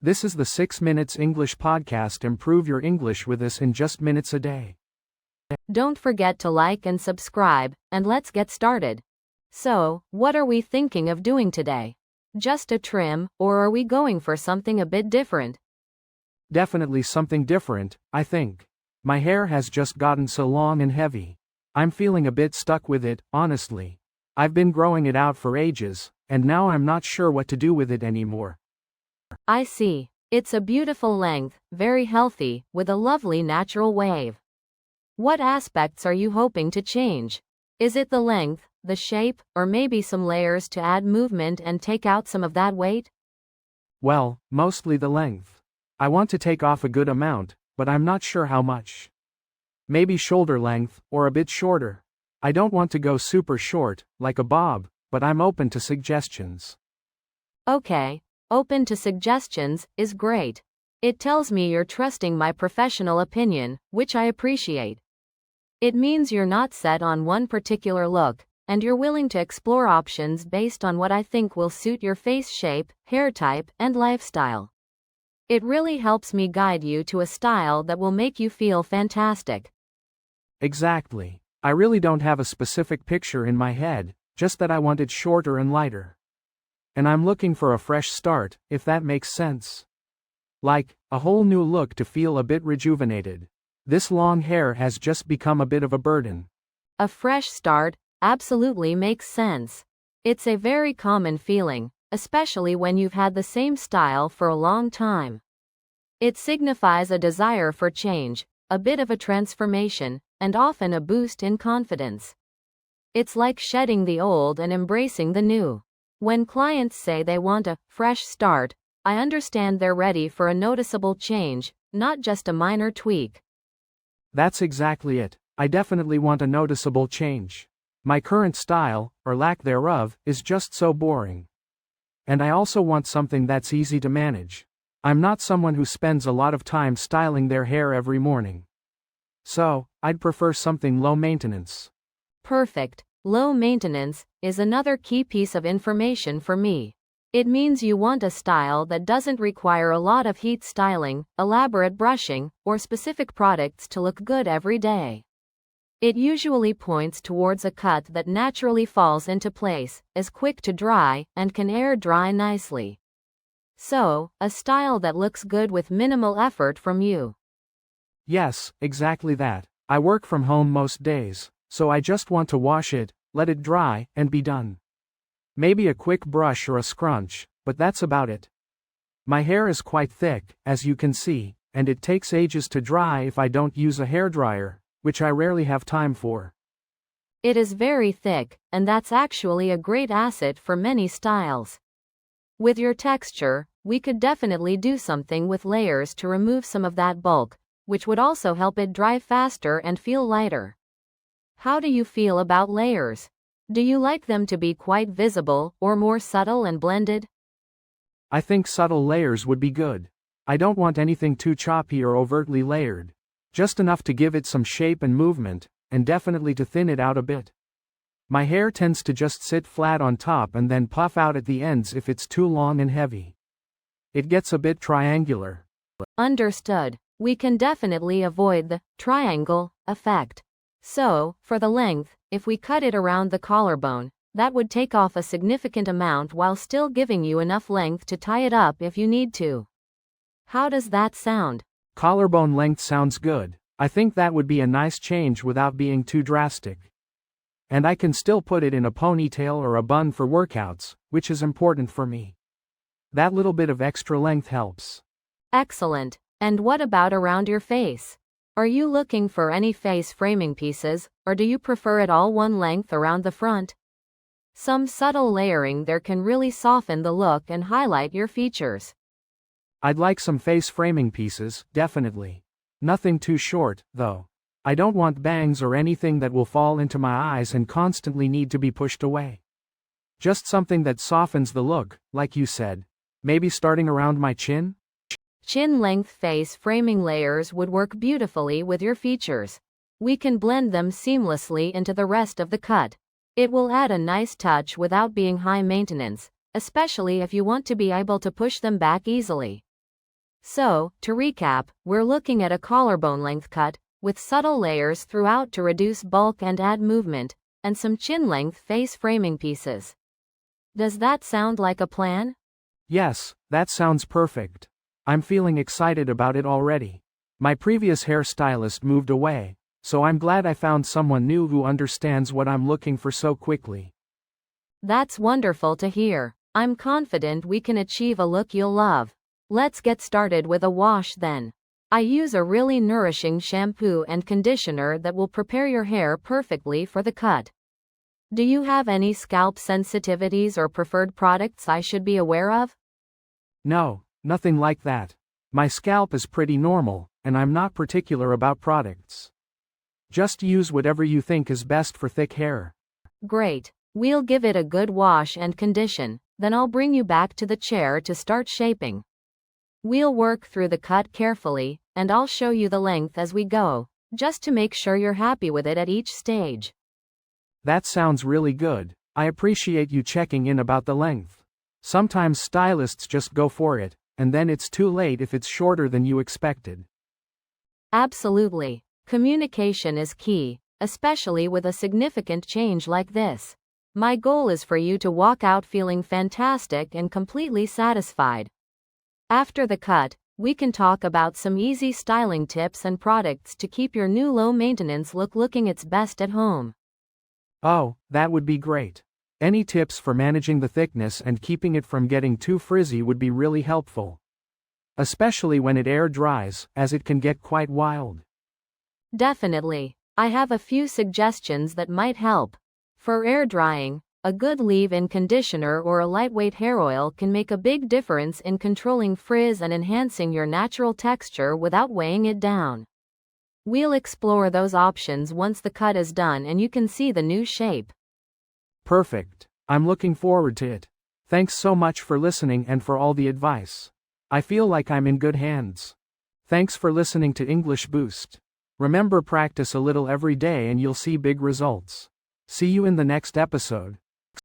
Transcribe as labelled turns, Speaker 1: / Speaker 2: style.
Speaker 1: This is the 6 Minutes English podcast. Improve your English with us in just minutes a day.
Speaker 2: Don't forget to like and subscribe, and let's get started. So, what are we thinking of doing today? Just a trim, or are we going for something a bit different?
Speaker 1: Definitely something different, I think. My hair has just gotten so long and heavy. I'm feeling a bit stuck with it, honestly. I've been growing it out for ages, and now I'm not sure what to do with it anymore.
Speaker 2: I see. It's a beautiful length, very healthy, with a lovely natural wave. What aspects are you hoping to change? Is it the length, the shape, or maybe some layers to add movement and take out some of that weight?
Speaker 1: Well, mostly the length. I want to take off a good amount, but I'm not sure how much. Maybe shoulder length, or a bit shorter. I don't want to go super short, like a bob, but I'm open to suggestions.
Speaker 2: Okay, open to suggestions is great. It tells me you're trusting my professional opinion, which I appreciate. It means you're not set on one particular look, and you're willing to explore options based on what I think will suit your face shape, hair type, and lifestyle. It really helps me guide you to a style that will make you feel fantastic.
Speaker 1: Exactly. I really don't have a specific picture in my head, just that I want it shorter and lighter. And I'm looking for a fresh start, if that makes sense. Like, a whole new look to feel a bit rejuvenated. This long hair has just become a bit of a burden.
Speaker 2: A fresh start absolutely makes sense. It's a very common feeling, especially when you've had the same style for a long time. It signifies a desire for change, a bit of a transformation, and often a boost in confidence. It's like shedding the old and embracing the new. When clients say they want a fresh start, I understand they're ready for a noticeable change, not just a minor tweak.
Speaker 1: That's exactly it. I definitely want a noticeable change. My current style, or lack thereof, is just so boring. And I also want something that's easy to manage. I'm not someone who spends a lot of time styling their hair every morning. So, I'd prefer something low maintenance.
Speaker 2: Perfect. Low maintenance is another key piece of information for me. It means you want a style that doesn't require a lot of heat styling, elaborate brushing, or specific products to look good every day. It usually points towards a cut that naturally falls into place, is quick to dry, and can air dry nicely. So, a style that looks good with minimal effort from you.
Speaker 1: Yes, exactly that. I work from home most days, so I just want to wash it, let it dry, and be done. Maybe a quick brush or a scrunch, but that's about it. My hair is quite thick, as you can see, and it takes ages to dry if I don't use a hairdryer, which I rarely have time for.
Speaker 2: It is very thick, and that's actually a great asset for many styles. With your texture, we could definitely do something with layers to remove some of that bulk, which would also help it dry faster and feel lighter. How do you feel about layers? Do you like them to be quite visible, or more subtle and blended?
Speaker 1: I think subtle layers would be good. I don't want anything too choppy or overtly layered. Just enough to give it some shape and movement, and definitely to thin it out a bit. My hair tends to just sit flat on top and then puff out at the ends if it's too long and heavy. It gets a bit triangular.
Speaker 2: Understood. We can definitely avoid the triangle effect. So, for the length, if we cut it around the collarbone, that would take off a significant amount while still giving you enough length to tie it up if you need to. How does that sound?
Speaker 1: Collarbone length sounds good. I think that would be a nice change without being too drastic. And I can still put it in a ponytail or a bun for workouts, which is important for me. That little bit of extra length helps.
Speaker 2: Excellent. And what about around your face? Are you looking for any face framing pieces, or do you prefer it all one length around the front? Some subtle layering there can really soften the look and highlight your features.
Speaker 1: I'd like some face framing pieces, definitely. Nothing too short, though. I don't want bangs or anything that will fall into my eyes and constantly need to be pushed away. Just something that softens the look, like you said. Maybe starting around my chin?
Speaker 2: Chin-length face framing layers would work beautifully with your features. We can blend them seamlessly into the rest of the cut. It will add a nice touch without being high maintenance, especially if you want to be able to push them back easily. So, to recap, we're looking at a collarbone length cut, with subtle layers throughout to reduce bulk and add movement, and some chin length face framing pieces. Does that sound like a plan?
Speaker 1: Yes, that sounds perfect. I'm feeling excited about it already. My previous hairstylist moved away, so I'm glad I found someone new who understands what I'm looking for so quickly.
Speaker 2: That's wonderful to hear. I'm confident we can achieve a look you'll love. Let's get started with a wash then. I use a really nourishing shampoo and conditioner that will prepare your hair perfectly for the cut. Do you have any scalp sensitivities or preferred products I should be aware of?
Speaker 1: No, nothing like that. My scalp is pretty normal, and I'm not particular about products. Just use whatever you think is best for thick hair.
Speaker 2: Great. We'll give it a good wash and condition, then I'll bring you back to the chair to start shaping. We'll work through the cut carefully, and I'll show you the length as we go, just to make sure you're happy with it at each stage.
Speaker 1: That sounds really good. I appreciate you checking in about the length. Sometimes stylists just go for it, and then it's too late if it's shorter than you expected.
Speaker 2: Absolutely. Communication is key, especially with a significant change like this. My goal is for you to walk out feeling fantastic and completely satisfied. After the cut, we can talk about some easy styling tips and products to keep your new low-maintenance look looking its best at home.
Speaker 1: Oh, that would be great. Any tips for managing the thickness and keeping it from getting too frizzy would be really helpful. Especially when it air dries, as it can get quite wild.
Speaker 2: Definitely. I have a few suggestions that might help. For air drying, a good leave-in conditioner or a lightweight hair oil can make a big difference in controlling frizz and enhancing your natural texture without weighing it down. We'll explore those options once the cut is done and you can see the new shape.
Speaker 1: Perfect. I'm looking forward to it. Thanks so much for listening and for all the advice. I feel like I'm in good hands. Thanks for listening to English Boost. Remember, practice a little every day and you'll see big results. See you in the next episode.